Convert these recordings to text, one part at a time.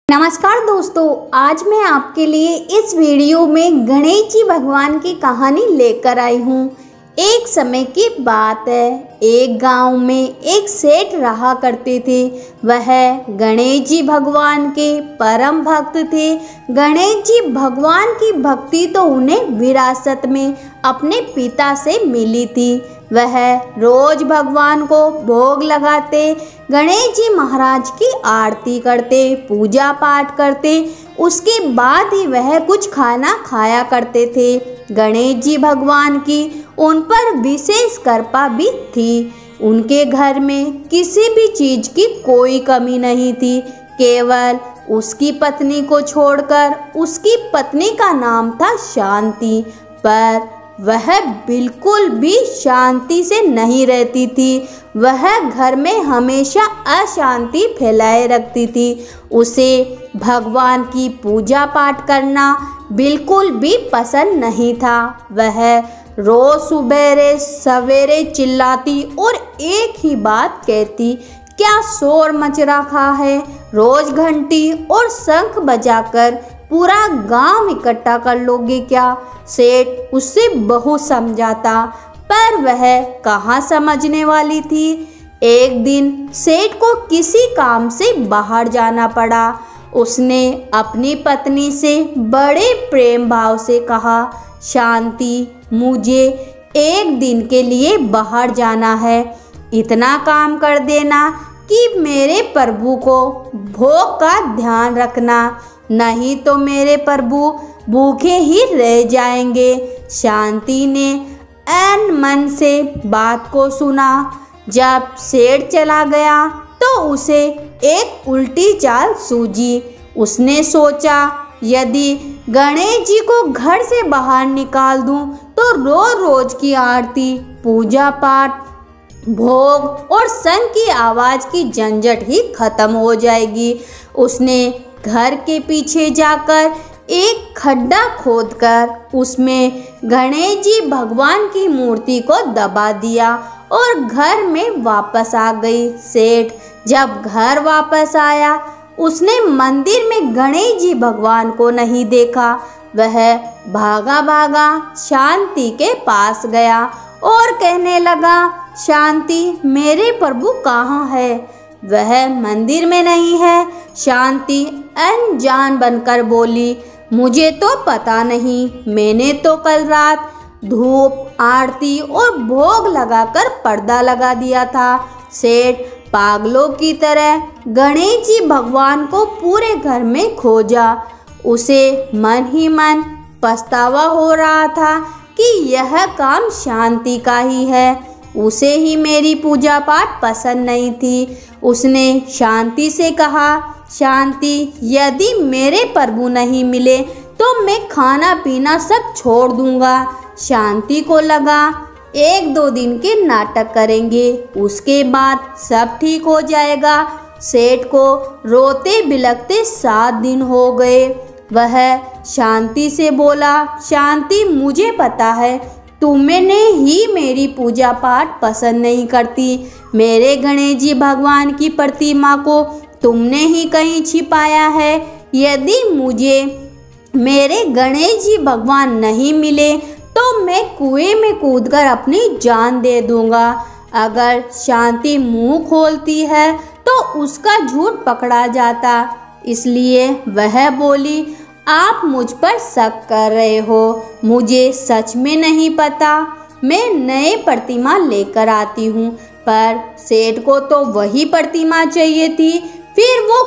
नमस्कार दोस्तों, आज मैं आपके लिए इस वीडियो में गणेश जी भगवान की कहानी लेकर आई हूँ। एक समय की बात है, एक गांव में एक सेठ रहा करते थे। वह गणेश जी भगवान के परम भक्त थे। गणेश जी भगवान की भक्ति तो उन्हें विरासत में अपने पिता से मिली थी। वह रोज भगवान को भोग लगाते, गणेश जी महाराज की आरती करते, पूजा पाठ करते। उसके बाद ही वह कुछ खाना खाया करते थे। गणेश जी भगवान की उन पर विशेष कृपा भी थी। उनके घर में किसी भी चीज की कोई कमी नहीं थी। केवल उसकी पत्नी को छोड़कर, उसकी पत्नी का नाम था शांति, पर वह बिल्कुल भी शांति से नहीं रहती थी। वह घर में हमेशा अशांति फैलाए रखती थी। उसे भगवान की पूजा पाठ करना बिल्कुल भी पसंद नहीं था। वह रोज सुबह सवेरे चिल्लाती और एक ही बात कहती, क्या शोर मच रखा है। रोज घंटी और शंख बजाकर पूरा गांव इकट्ठा कर लोगे क्या। सेठ उससे बहुत समझाता, पर वह कहाँ समझने वाली थी। एक दिन सेठ को किसी काम से बाहर जाना पड़ा। उसने अपनी पत्नी से बड़े प्रेम भाव से कहा, शांति, मुझे एक दिन के लिए बाहर जाना है। इतना काम कर देना कि मेरे प्रभु को भोग का ध्यान रखना, नहीं तो मेरे प्रभु भूखे ही रह जाएंगे। शांति ने ऐन मन से बात को सुना। जब सेठ चला गया तो उसे एक उल्टी चाल सूझी। उसने सोचा, यदि गणेश जी को घर से बाहर निकाल दूं तो रोज रोज की आरती, पूजा पाठ, भोग और शंख की आवाज की झंझट ही खत्म हो जाएगी। उसने घर के पीछे जाकर एक खड्डा खोदकर उसमें गणेश जी भगवान की मूर्ति को दबा दिया और घर में वापस आ गई। सेठ जब घर वापस आया, उसने मंदिर में गणेश जी भगवान को नहीं देखा। वह भागा भागा शांति के पास गया और कहने लगा, शांति, मेरे प्रभु कहाँ है। वह मंदिर में नहीं है। शांति अनजान बनकर बोली, मुझे तो पता नहीं, मैंने तो कल रात धूप, आरती और भोग लगाकर पर्दा लगा दिया था। सेठ पागलों की तरह गणेश जी भगवान को पूरे घर में खोजा। उसे मन ही मन पछतावा हो रहा था कि यह काम शांति का ही है। उसे ही मेरी पूजा पाठ पसंद नहीं थी। उसने शांति से कहा, शांति, यदि मेरे प्रभु नहीं मिले तो मैं खाना पीना सब छोड़ दूंगा। शांति को लगा, एक दो दिन के नाटक करेंगे, उसके बाद सब ठीक हो जाएगा। सेठ को रोते बिलखते 7 दिन हो गए। वह शांति से बोला, शांति, मुझे पता है तुमने ही मेरी पूजा पाठ पसंद नहीं करती। मेरे गणेश जी भगवान की प्रतिमा को तुमने ही कहीं छिपाया है। यदि मुझे मेरे गणेश जी भगवान नहीं मिले तो मैं कुएं में कूदकर अपनी जान दे दूंगा। अगर शांति मुंह खोलती है तो उसका झूठ पकड़ा जाता। इसलिए वह बोली, आप मुझ पर शक कर रहे हो, मुझे सच में नहीं पता। मैं नए प्रतिमा लेकर आती हूँ। पर सेठ को तो वही प्रतिमा चाहिए थी। फिर वो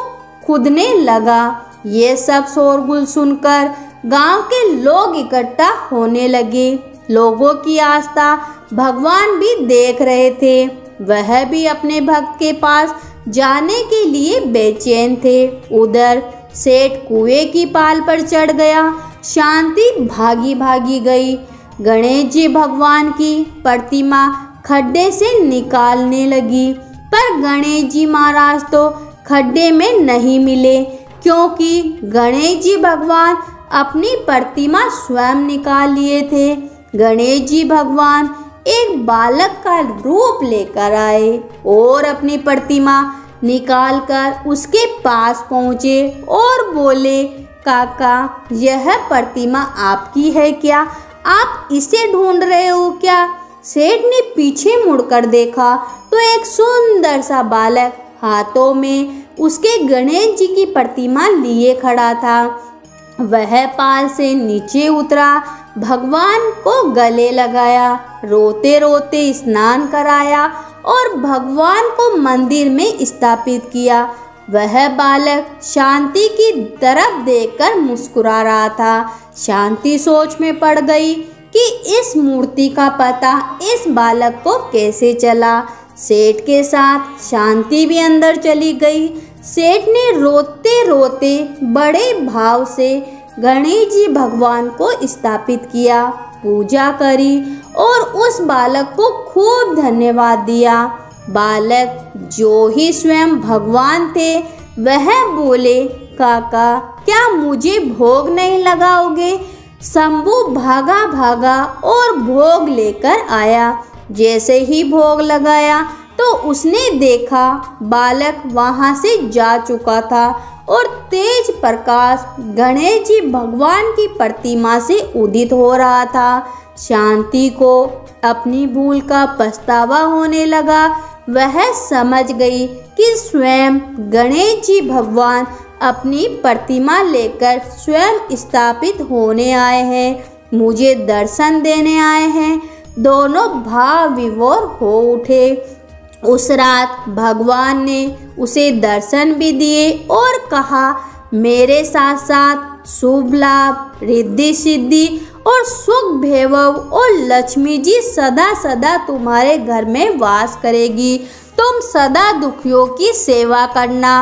खुदने लगा। ये सब शोरगुल सुनकर गांव के लोग इकट्ठा होने लगे। लोगों की आस्था भगवान भी देख रहे थे। वह भी अपने भक्त के पास जाने के लिए बेचैन थे। उधर सेठ कुएं की पाल पर चढ़ गया। शांति भागी भागी गई। गणेश जी भगवान की प्रतिमा खड्डे से निकालने लगी, पर गणेश जी महाराज तो खड्डे में नहीं मिले, क्योंकि गणेश जी भगवान अपनी प्रतिमा स्वयं निकाल लिए थे। गणेश जी भगवान एक बालक का रूप लेकर आए और अपनी प्रतिमा निकालकर उसके पास पहुँचे और बोले, काका, यह प्रतिमा आपकी है क्या? आप इसे ढूंढ रहे हो क्या? सेठ ने पीछे मुड़कर देखा तो एक सुंदर सा बालक हाथों में उसके गणेश जी की प्रतिमा लिए खड़ा था। वह पाल से नीचे उतरा, भगवान को गले लगाया, रोते रोते स्नान कराया और भगवान को मंदिर में स्थापित किया। वह बालक शांति की तरफ देखकर मुस्कुरा रहा था। शांति सोच में पड़ गई कि इस मूर्ति का पता इस बालक को कैसे चला। सेठ के साथ शांति भी अंदर चली गई। सेठ ने रोते रोते बड़े भाव से गणेश जी भगवान को स्थापित किया, पूजा करी और उस बालक को खूब धन्यवाद दिया। बालक जो ही स्वयं भगवान थे वह बोले, काका, क्या मुझे भोग नहीं लगाओगे? शंभू भागा भागा और भोग लेकर आया। जैसे ही भोग लगाया तो उसने देखा बालक वहां से जा चुका था और तेज प्रकाश गणेश जी भगवान की प्रतिमा से उदित हो रहा था। शांति को अपनी भूल का पछतावा होने लगा। वह समझ गई कि स्वयं गणेश जी भगवान अपनी प्रतिमा लेकर स्वयं स्थापित होने आए हैं, मुझे दर्शन देने आए हैं। दोनों भाव विभोर हो उठे। उस रात भगवान ने उसे दर्शन भी दिए और कहा, मेरे साथ साथ शुभ लाभ, रिद्धि सिद्धि और सुख वैभव और लक्ष्मी जी सदा सदा तुम्हारे घर में वास करेगी। तुम सदा दुखियों की सेवा करना।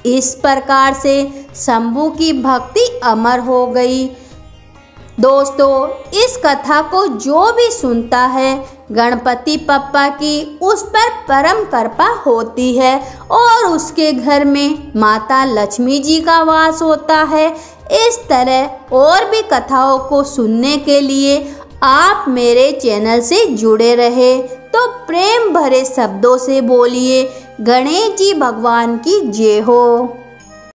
इस प्रकार से शंभू की भक्ति अमर हो गई। दोस्तों, इस कथा को जो भी सुनता है गणपति बप्पा की उस पर परम कृपा होती है और उसके घर में माता लक्ष्मी जी का वास होता है। इस तरह और भी कथाओं को सुनने के लिए आप मेरे चैनल से जुड़े रहे तो प्रेम भरे शब्दों से बोलिए, गणेश जी भगवान की जय हो।